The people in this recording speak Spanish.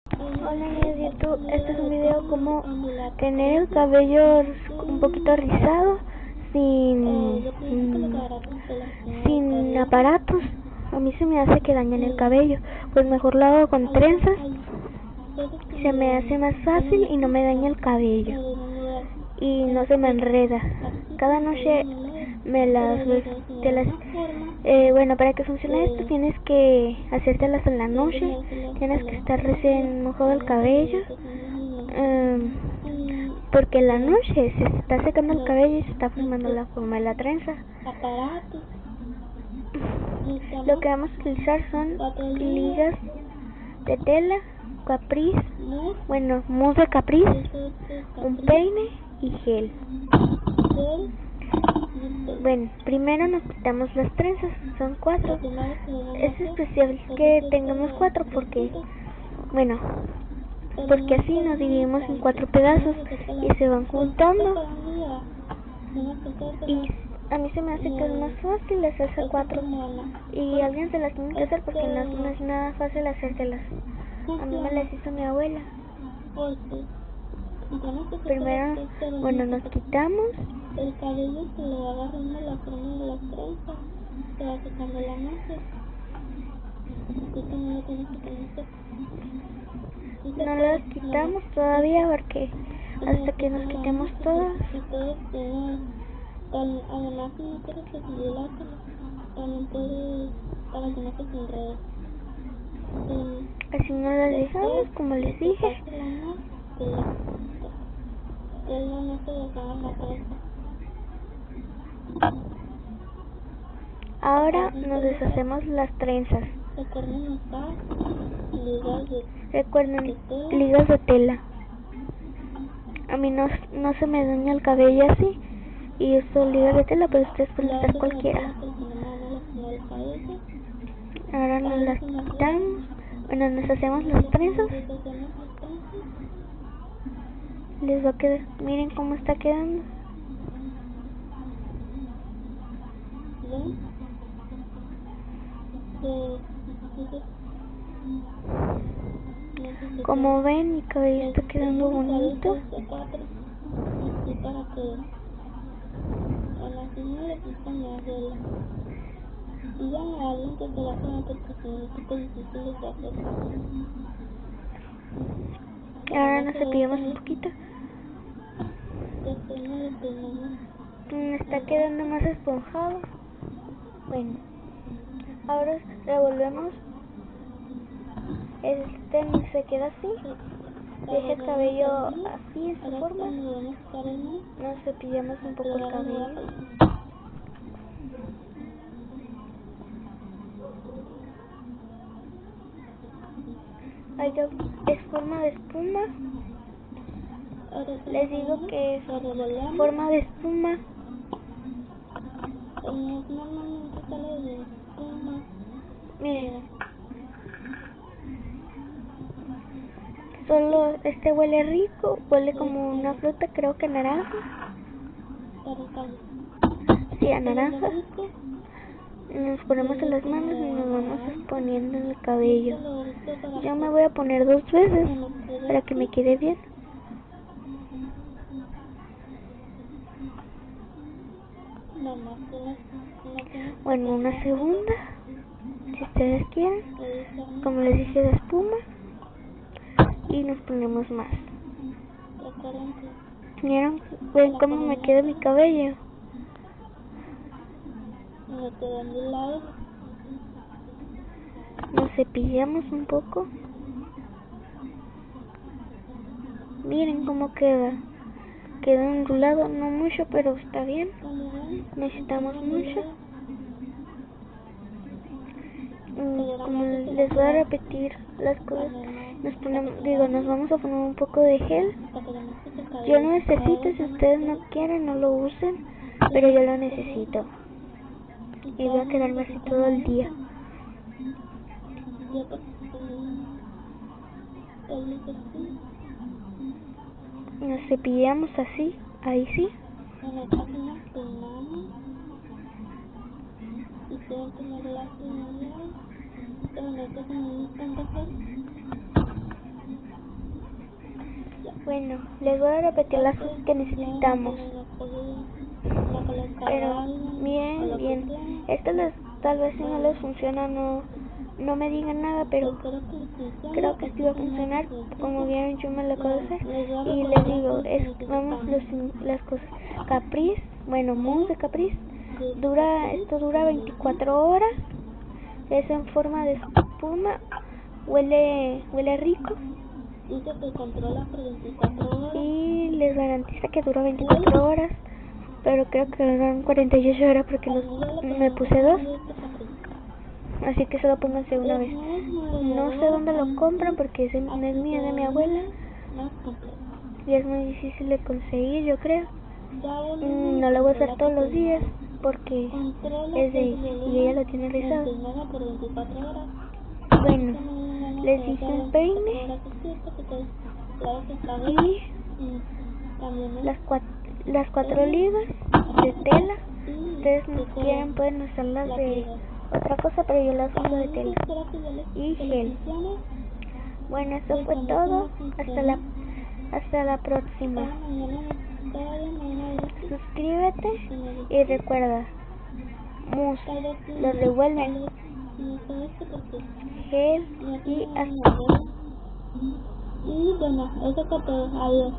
Hola amigos de YouTube, este es un video como tener el cabello un poquito rizado sin aparatos. A mí se me hace que dañan el cabello, pues mejor lo hago con trenzas, se me hace más fácil y no me daña el cabello y no se me enreda. Cada noche bueno, para que funcione esto tienes que hacértelas en la noche, tienes que estar recién mojado el cabello, porque en la noche se está secando el cabello y se está formando la forma de la trenza. Lo que vamos a utilizar son ligas de tela, mousse de caprice, un peine y gel. Bueno, primero nos quitamos las trenzas, son 4. Es especial que tengamos 4 porque así nos dividimos en 4 pedazos y se van juntando. Y a mí se me hace que es más fácil hacerse 4 y alguien se las tiene que hacer porque no es nada fácil hacérselas. A mí me las hizo mi abuela. Primero, nos quitamos el cabello, se le va agarrando la forma de las trenzas, se va secando la noche, así que no lo tienes que tener seco. No las quitamos todavía porque hasta que nos quitemos todas. Además, si no quieres que se dilate, también puedes, para que no se te enrede. Así no las dejamos, como les dije. Ahora nos deshacemos las trenzas. Recuerden ligas de tela. A mí no se me daña el cabello así y uso ligas de tela, pero ustedes pueden usar cualquiera. Ahora nos las quitamos. Nos hacemos las trenzas. Les va a quedar, miren cómo está quedando. Como ven, mi cabello está quedando bonito. Ahora nos cepillamos un poquito. Me está quedando más esponjado. Bueno, ahora revolvemos. Se queda así. Deja el cabello así en su forma. Nos cepillamos un poco el cabello. Es forma de espuma. Les digo que es forma de espuma. Miren, solo huele rico, huele como una fruta, creo que naranja. Sí, a naranja. Nos ponemos en las manos y nos vamos poniendo en el cabello. Yo me voy a poner 2 veces para que me quede bien. Bueno, una segunda, si ustedes quieren, como les dije, de espuma, y nos ponemos más. ¿Vieron? ¿Ven cómo me queda mi cabello? Nos cepillamos un poco. Miren cómo queda. Queda ondulado, no mucho, pero está bien. Necesitamos mucho. Como les voy a repetir las cosas, nos vamos a poner un poco de gel. Yo lo necesito, si ustedes no quieren, no lo usen, pero yo lo necesito. Y voy a quedarme así todo el día. Nos cepillamos así, ahí sí. Bueno, les voy a repetir las cosas que necesitamos. Pero bien, esto tal vez si no les funciona no me digan nada, pero creo que sí va a funcionar. Como vieron, yo me lo acabo de hacer y les digo, vamos las cosas. Caprice, bueno, mousse de Caprice esto dura 24 horas, es en forma de espuma, huele rico y les garantiza que dura 24 horas, pero creo que duran 48 horas porque me puse 2. Así que solo pónganse una vez. No sé dónde lo compran porque no es mío, es de mi abuela. Y es muy difícil de conseguir, yo creo. No lo voy a usar todos los días porque es de ella y ella lo tiene rizado. Bueno, les hice un peine y las 4 libras de tela. Ustedes no quieren pueden usarlas de otra cosa, pero yo las uso de tela. Y gel. Bueno, eso fue todo. Hasta la próxima. Suscríbete y recuerda, mousse, lo revuelven, gel y hasta. Y bueno, eso fue todo. Adiós.